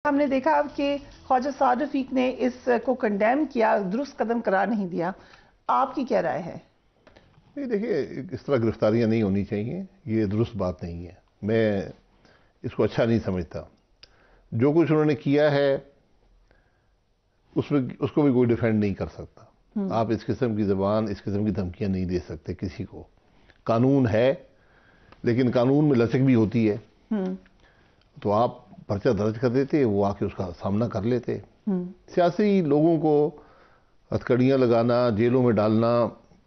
ہم نے دیکھا کہ خواجہ سعد رفیق نے اس کو کنڈیم کیا، درست قدم قرار نہیں دیا. آپ کی کیا رائے ہے؟ نہیں دیکھیے، اس طرح گرفتاریاں نہیں ہونی چاہیے، یہ درست بات نہیں ہے. میں اس کو اچھا نہیں سمجھتا. جو کچھ انہوں نے کیا ہے اس کو بھی کوئی ڈیفینڈ نہیں کر سکتا. آپ اس قسم کی زبان، اس قسم کی دھمکیاں نہیں دے سکتے کسی کو. قانون ہے لیکن قانون میں لچک بھی ہوتی ہے. تو آپ پرچہ درج کر دیتے، وہ آ کے اس کا سامنا کر لیتے. سیاسی لوگوں کو ہتھکڑیاں لگانا، جیلوں میں ڈالنا،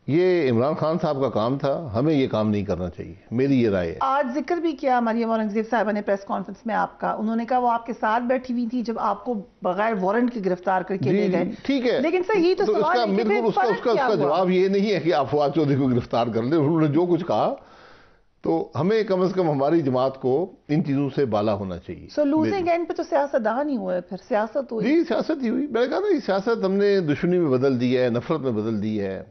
یہ عمران خان صاحب کا کام تھا. ہمیں یہ کام نہیں کرنا چاہیے، میری یہ رائے ہے. آج ذکر بھی کیا مریم اورنگزیب صاحبہ نے پریس کانفرنس میں آپ کا. انہوں نے کہا وہ آپ کے ساتھ بیٹھی ہوئی تھی جب آپ کو بغیر وارنٹ کے گرفتار کر کے لے گئے. ٹھیک ہے، لیکن سر یہ تو سوال ہے کہ پھر فرق کیا ہوا؟ جواب یہ نہیں ہے کہ آپ فواد چودھری کو گرفتار کر لیں. انہوں نے جو کچھ کہا تو ہمیں کم از کم ہماری جماعت کو ان چیزوں سے بالا ہونا چاہیے. سو لوزنگ اینڈ پہ تو سیاست دان ہی ہوا ہے، پھر سیاست ہوئی. جی سیاست ہی ہوئی. میں نے کہا نا، یہ سیاست ہم نے دشمنی میں بدل دی ہے، نفرت میں بدل دی ہے.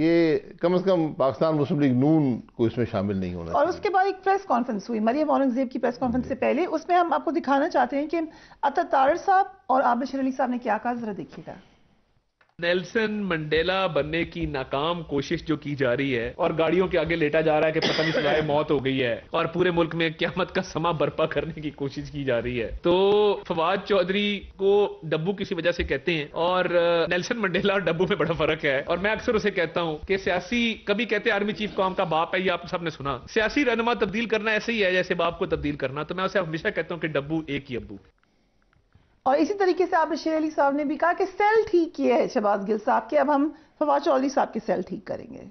یہ کم از کم پاکستان مسلم لیگ نون کو اس میں شامل نہیں ہونا اور اس کے بعد ایک پریس کانفرنس ہوئی مریم اورنگزیب کی پریس کانفرنس سے پہلے. اس میں ہم آپ کو دکھانا چاہتے ہیں کہ عطا طاہر صاحب اور عابد شیر علی صاحب نے کیا کہا، ذرا دیکھیے گا. نیلسن منڈیلا بننے کی ناکام کوشش جو کی جا رہی ہے اور گاڑیوں کے آگے لیٹا جا رہا ہے کہ پتہ نہیں سوائے موت ہو گئی ہے، اور پورے ملک میں قیامت کا سما برپا کرنے کی کوشش کی جا رہی ہے. تو فواد چودھری کو ڈبو کسی وجہ سے کہتے ہیں، اور نیلسن منڈیلا اور ڈبو میں بڑا فرق ہے. اور میں اکثر اسے کہتا ہوں کہ سیاسی، کبھی کہتے ہیں آرمی چیف قوم کا باپ ہے، یہ آپ سب نے سنا. سیاسی رہنما تبدیل کرنا ایسے ہی ہے جیسے باپ کو تبدیل کرنا. تو میں اسے ہمیشہ کہتا ہوں کہ ڈبو ایک ہی ابو. اور اسی طریقے سے عابد شیر علی صاحب نے بھی کہا کہ سیل ٹھیک کیا ہے شہباز گل صاحب کے، اب ہم فواد چودھری صاحب کے سیل ٹھیک کریں گے.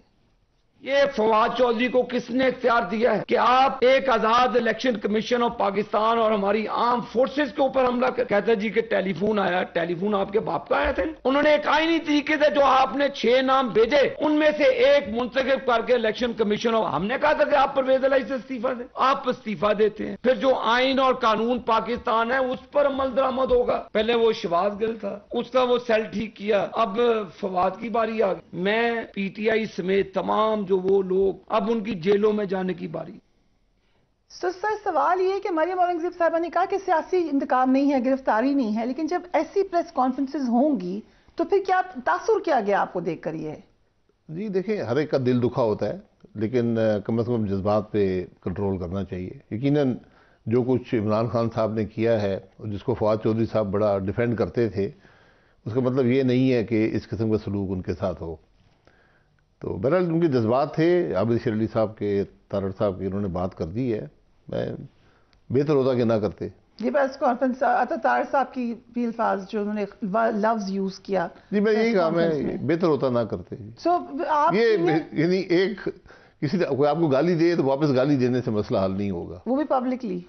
یہ فواد چودھری کو کس نے اختیار دیا ہے کہ آپ ایک آزاد الیکشن کمیشن آف پاکستان اور ہماری عام فورسز کے اوپر حملہ کہتے ہیں جی کہ ٹیلی فون آیا؟ ٹیلی فون آپ کے باپ کا آیا تھے؟ انہوں نے ایک آئینی طریقے سے جو آپ نے 6 نام بھیجے ان میں سے ایک منتخب کر کے الیکشن کمیشن آف، ہم نے کہا تھا کہ آپ پرویز الہی سے استعفیٰ دیں، آپ استعفیٰ دیتے ہیں. پھر جو آئین اور قانون پاکستان ہے اس پر عمل درآمد ہوگا. پہلے وہ شہباز گل تھا، اس کا وہ سیل ٹھیک کیا، اب فواد کی باری آ گئی. میں پی ٹی آئی سمیت تمام جو وہ لوگ، اب ان کی جیلوں میں جانے کی باری. سر سوال یہ ہے کہ مریم اورنگزیب صاحبہ نے کہا کہ سیاسی انتقام نہیں ہے، گرفتاری نہیں ہے، لیکن جب ایسی پریس کانفرنسز ہوں گی تو پھر کیا تاثر کیا گیا آپ کو دیکھ کر؟ یہ جی دیکھیں، ہر ایک کا دل دکھا ہوتا ہے، لیکن کم از کم جذبات پہ کنٹرول کرنا چاہیے. یقیناً جو کچھ عمران خان صاحب نے کیا ہے اور جس کو فواد چودھری صاحب بڑا ڈیفینڈ کرتے تھے، اس کا مطلب یہ نہیں ہے کہ اس قسم کا سلوک ان کے ساتھ ہو. تو بہرحال ان کے جذبات تھے. عابد شیر علی صاحب کے، طاہر صاحب کی انہوں نے بات کر دی ہے. میں بہتر ہوتا کہ نہ کرتے. یہ پریس کانفرنس عطا طاہر صاحب کی بھی الفاظ جو انہوں نے لفظ یوز کیا، جی میں یہی کہا، میں بہتر ہوتا نہ کرتے. یہ یعنی ایک کسی کوئی آپ کو گالی دے تو واپس گالی دینے سے مسئلہ حل نہیں ہوگا. وہ بھی پبلکلی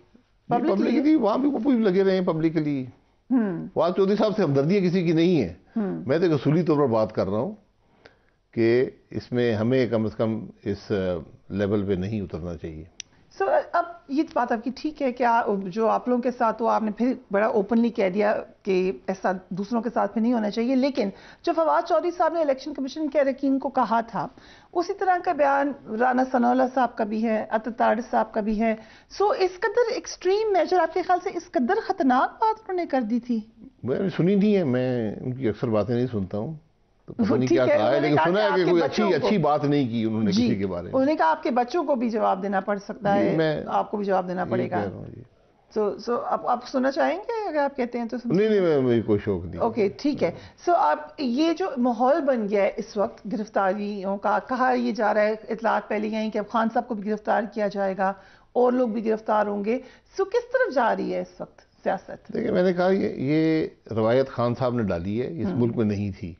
وہاں بھی وہ لگے رہے ہیں پبلکلی. فواد چودھری صاحب سے ہمدردی کسی کی نہیں ہے. میں تو ایک اصولی طور پر بات کر رہا ہوں کہ اس میں ہمیں کم از کم اس لیول پہ نہیں اترنا چاہیے. سر اب یہ بات آپ کی ٹھیک ہے کہ جو آپ لوگوں کے ساتھ وہ آپ نے پھر بڑا اوپنلی کہہ دیا کہ ایسا دوسروں کے ساتھ پھر نہیں ہونا چاہیے، لیکن جو فواد چودھری صاحب نے الیکشن کمیشن کے اراکین کو کہا تھا اسی طرح کا بیان رانا ثناء اللہ صاحب کا بھی ہے، عطا طاہر صاحب کا بھی ہے. سو اس قدر ایکسٹریم میجر آپ کے خیال سے اس قدر خطرناک بات انہوں نے کر دی تھی؟ میں نے سنی نہیں ہے، میں ان کی اکثر باتیں نہیں سنتا ہوں تو پتہ نہیں کیا کہا ہے، لیکن سنا ہے کہ کوئی اچھی بات نہیں کی انہوں نے کسی کے بارے میں. انہوں نے کہا آپ کے بچوں کو بھی جواب دینا پڑ سکتا ہے، آپ کو بھی جواب دینا پڑے گا. سو آپ سننا چاہیں گے اگر آپ کہتے ہیں تو؟ نہیں میری کوئی شوق نہیں. اوکے ٹھیک ہے. سو آپ یہ جو ماحول بن گیا ہے اس وقت گرفتاریوں کا، کہا یہ جا رہا ہے، اطلاعات پہلے یہیں کہ اب خان صاحب کو بھی گرفتار کیا جائے گا اور لوگ بھی گرفتار ہوں گے. سو کس طرف جا رہی ہے اس وقت سیاست؟ دیکھیں میں نے کہا یہ روایت خان صاحب نے ڈالی ہے، اس ملک میں نہیں تھی.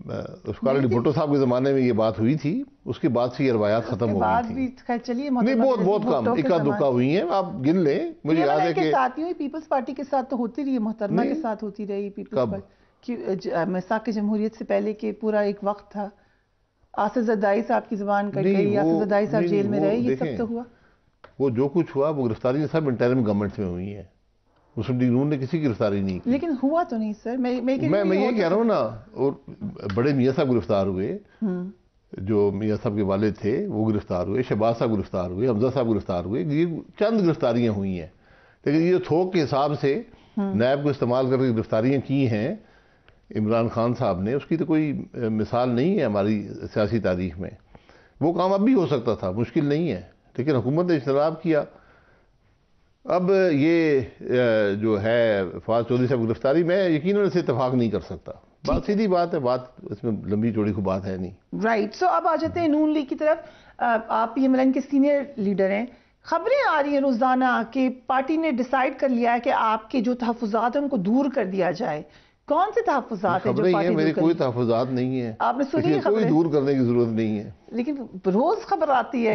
اسکالر بھٹو صاحب کے زمانے میں یہ بات ہوئی تھی، اس کے بعد سے یہ روایات ختم ہو گئی تھی. نہیں بہت کم، اکا دکا ہوئی ہیں، آپ گن لیں. مجھے یاد ہے کہ ساتھ ہی پیپلز پارٹی کے ساتھ تو ہوتی رہی، محترمہ کے ساتھ ہوتی رہی پیپلز پارٹی. مساق جمہوریت سے پہلے کے پورا ایک وقت تھا، آصف زرداری صاحب کی زبان کٹ گئی، آصف زرداری صاحب جیل میں رہے، یہ سب تو ہوا. وہ جو کچھ ہوا وہ گرفتاری سب انٹرم گورنمنٹ میں ہوئی ہیں. مسلم لیگ نون نے کسی کی گرفتاری نہیں کی. لیکن ہوا تو نہیں سر. میں یہ کہہ رہا ہوں نا. اور بڑے میاں صاحب گرفتار ہوئے، جو میاں صاحب کے والد تھے وہ گرفتار ہوئے، شہباز صاحب گرفتار ہوئے، حمزہ صاحب گرفتار ہوئے. یہ چند گرفتاریاں ہوئی ہیں، لیکن یہ تھوک کے حساب سے نیب کو استعمال کر کے گرفتاریاں کی ہیں عمران خان صاحب نے، اس کی تو کوئی مثال نہیں ہے ہماری سیاسی تاریخ میں. وہ کام اب بھی ہو سکتا تھا، مشکل نہیں ہے، لیکن حکومت نے اجتناب کیا. اب یہ جو ہے فواد چودھری صاحب کی گرفتاری، میں یقیناً اسے اتفاق نہیں کر سکتا. بات سیدھی بات ہے، بات اس میں لمبی چوڑی کو بات ہے نہیں. رائٹ. سو اب آ جاتے ہیں نون لیگ کی طرف. آپ پی ایم ایل این کے سینئر لیڈر ہیں. خبریں آ رہی ہیں روزانہ کہ پارٹی نے ڈیسائیڈ کر لیا ہے کہ آپ کے جو تحفظات ہیں ان کو دور کر دیا جائے. کون سے تحفظات ہیں جو پارٹی میرے کوئی تحفظات نہیں ہیں. آپ نے سنی ہے کوئی دور کرنے کی ضرورت نہیں ہے. لیکن روز خبر آتی ہے.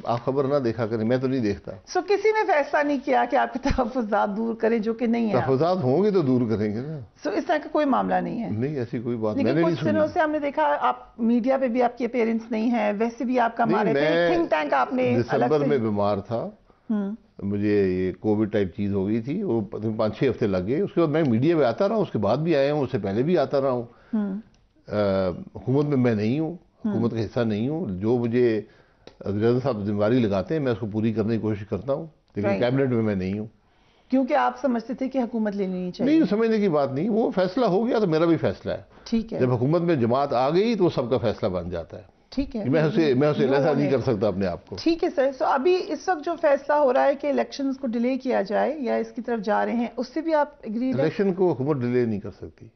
آپ خبر نہ دیکھا کریں، میں تو نہیں دیکھتا. سو کسی نے فیصلہ نہیں کیا کہ آپ کے تحفظات دور کریں جو کہ نہیں ہے. تحفظات ہوں گے تو دور کریں گے نا. سو اس طرح کا کوئی معاملہ نہیں ہے. نہیں، ایسی کوئی بات میں نے لیکن نہیں کچھ دنوں سے ہم نے دیکھا آپ میڈیا پہ بھی آپ کی اپیئرنس نہیں ہے، ویسے بھی آپ کا تھنک ٹینک آپ نے دسمبر میں بیمار تھا، مجھے یہ کووڈ ٹائپ چیز ہو گئی تھی، وہ 5-6 ہفتے لگ گئے. اس کے بعد میں میڈیا پہ آتا رہا ہوں، اس کے بعد بھی آیا ہوں، اس سے پہلے بھی آتا رہا ہوں. حکومت میں نہیں ہوں، حکومت کا حصہ نہیں ہوں. جو مجھے وزیر صاحب ذمہ داری لگاتے ہیں میں اس کو پوری کرنے کی کوشش کرتا ہوں، لیکن کیبنٹ میں نہیں ہوں. کیونکہ آپ سمجھتے تھے کہ حکومت لے لینی چاہیے. نہیں، سمجھنے کی بات نہیں، وہ فیصلہ ہو گیا تو میرا بھی فیصلہ ہے. ٹھیک ہے. جب حکومت میں جماعت آ گئی تو وہ سب کا فیصلہ بن جاتا ہے. ٹھیک ہے. میں اسے ایسا نہیں کر سکتا اپنے آپ کو. ٹھیک ہے سر. سو ابھی اس وقت جو فیصلہ ہو رہا ہے کہ الیکشنز کو ڈیلے کیا جائے یا اس کی طرف جا رہے ہیں، اس سے بھی آپ ایگری؟ الیکشن کو حکومت ڈیلے نہیں کر سکتی،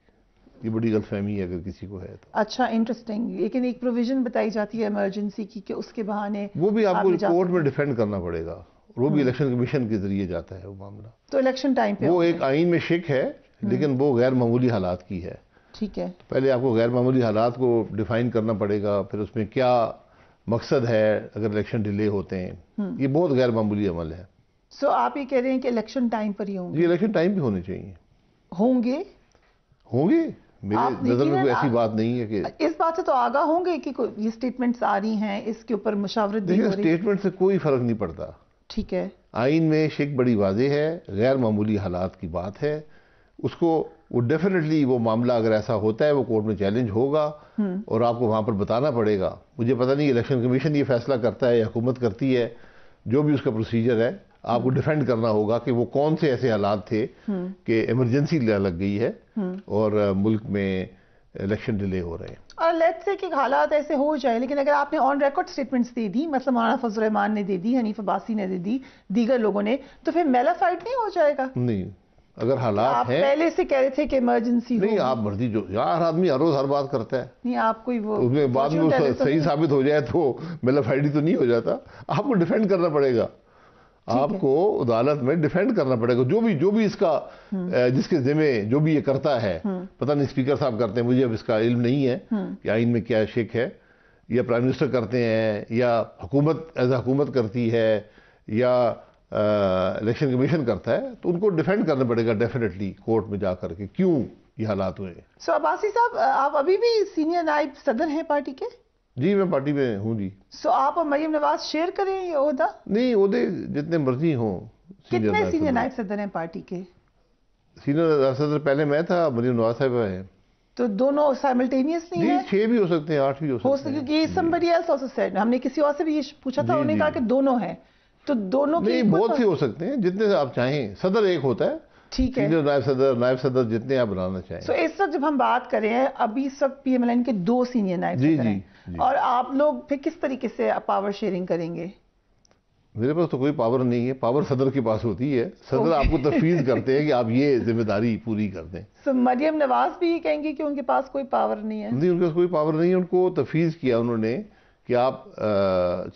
یہ بڑی غلط فہمی ہے اگر کسی کو ہے تو. اچھا، انٹرسٹنگ. لیکن ایک پروویژن بتائی جاتی ہے ایمرجنسی کی کہ اس کے بہانے وہ بھی آپ کو کورٹ میں ڈیفینڈ کرنا پڑے گا، وہ بھی الیکشن کمیشن کے ذریعے جاتا ہے وہ معاملہ. تو الیکشن ٹائم پہ وہ ایک آئین میں شک ہے، لیکن وہ غیر معمولی حالات کی ہے. ٹھیک ہے. پہلے آپ کو غیر معمولی حالات کو ڈیفائن کرنا پڑے گا، پھر اس میں کیا مقصد ہے اگر الیکشن ڈیلے ہوتے ہیں. یہ بہت غیر معمولی عمل ہے. سو آپ یہ کہہ رہے ہیں کہ الیکشن ٹائم پر ہی ہوں گے؟ یہ الیکشن ٹائم پہ ہونے چاہیے. ہوں گے میرے نظر میں کوئی ایسی بات نہیں ہے کہ اس بات سے تو آگاہ ہوں گے کہ یہ سٹیٹمنٹس آ رہی ہیں، اس کے اوپر مشاورت بھی ہو رہی ہے. سٹیٹمنٹ سے کوئی فرق نہیں پڑتا. ٹھیک ہے. آئین میں شک بڑی واضح ہے، غیر معمولی حالات کی بات ہے. اس کو وہ ڈیفینیٹلی وہ معاملہ اگر ایسا ہوتا ہے وہ کورٹ میں چیلنج ہوگا اور آپ کو وہاں پر بتانا پڑے گا. مجھے پتہ نہیں الیکشن کمیشن یہ فیصلہ کرتا ہے یا حکومت کرتی ہے، جو بھی اس کا پروسیجر ہے آپ کو ڈیفینڈ کرنا ہوگا کہ وہ کون سے ایسے حالات تھے کہ ایمرجنسی لگ گئی ہے اور ملک میں الیکشن ڈیلے ہو رہے ہیں. اور لیٹس سے کہ حالات ایسے ہو جائے، لیکن اگر آپ نے آن ریکارڈ سٹیٹمنٹس دے دی، مثلا مولانا فضل الرحمان نے دے دی، حنیف عباسی نے دے دی، دیگر لوگوں نے، تو پھر میلافائڈ نہیں ہو جائے گا؟ نہیں، اگر حالات آپ ہیں پہلے سے کہہ رہے تھے کہ ایمرجنسی نہیں، آپ مرضی جو ہر آدمی ہر روز ہر بات کرتا ہے، نہیں آپ کوئی وہ اس میں بعد میں صحیح ثابت ہو جائے تو میلافائڈی تو نہیں ہو جاتا. آپ کو ڈیفینڈ کرنا پڑے گا، آپ کو عدالت میں ڈیفینڈ کرنا پڑے گا. جو بھی اس کا جس کے ذمہ جو بھی یہ کرتا ہے، پتہ نہیں اسپیکر صاحب کرتے ہیں، مجھے اب اس کا علم نہیں ہے کہ آئین میں کیا شک ہے، یا پرائم منسٹر کرتے ہیں یا حکومت ایز اے حکومت کرتی ہے یا الیکشن کمیشن کرتا ہے، تو ان کو ڈیفینڈ کرنا پڑے گا ڈیفینیٹلی کورٹ میں جا کر کے کیوں یہ حالات ہوئے. سو عباسی صاحب، آپ ابھی بھی سینئر نائب صدر ہیں پارٹی کے؟ جی میں پارٹی میں ہوں. جی. سو آپ اور مریم نواز شیئر کریں یہ عہدہ؟ نہیں، عہدے جتنے مرضی ہوں. کتنے سینئر نائب صدر ہیں پارٹی کے؟ سینئر نائب صدر پہلے میں تھا، مریم نواز صاحبہ ہیں. تو دونوں سائملٹینیسلی ہیں؟ 6 بھی ہو سکتے ہیں، 8 بھی ہو سکتے ہیں. کیونکہ somebody else also said، ہم نے کسی اور سے بھی یہ پوچھا تھا، انہوں نے کہا کہ دونوں ہیں. تو دونوں کی نہیں، بہت سے ہو سکتے ہیں، جتنے سے آپ چاہیں. صدر ایک ہوتا ہے. ٹھیک ہے. سینئر نائب صدر جتنے آپ بنانا چاہیں. سو اس وقت جب ہم بات کریں ہیں، ابھی اس وقت پی ایم ایل این کے 2 سینئر نائب صدر ہیں، اور آپ لوگ پھر کس طریقے سے پاور شیئرنگ کریں گے؟ میرے پاس تو کوئی پاور نہیں ہے، پاور صدر کے پاس ہوتی ہے. صدر آپ کو تفویض کرتے ہیں کہ آپ یہ ذمہ داری پوری کر دیں. سو مریم نواز بھی یہ کہیں گی کہ ان کے پاس کوئی پاور نہیں ہے؟ نہیں، ان کے پاس کوئی پاور نہیں ہے. ان کو تفویض کیا انہوں نے کہ آپ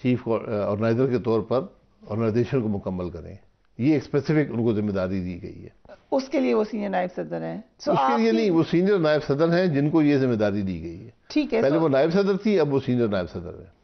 چیف آرگنائزر کے طور پر آرگنائزیشن کو مکمل کریں. یہ ایک اسپیسیفک ان کو ذمہ داری دی گئی ہے. اس کے لیے وہ سینئر نائب صدر ہیں؟ اس کے لیے نہیں، وہ سینئر نائب صدر ہیں جن کو یہ ذمہ داری دی گئی ہے. ٹھیک ہے. پہلے وہ نائب صدر تھی، اب وہ سینئر نائب صدر ہے.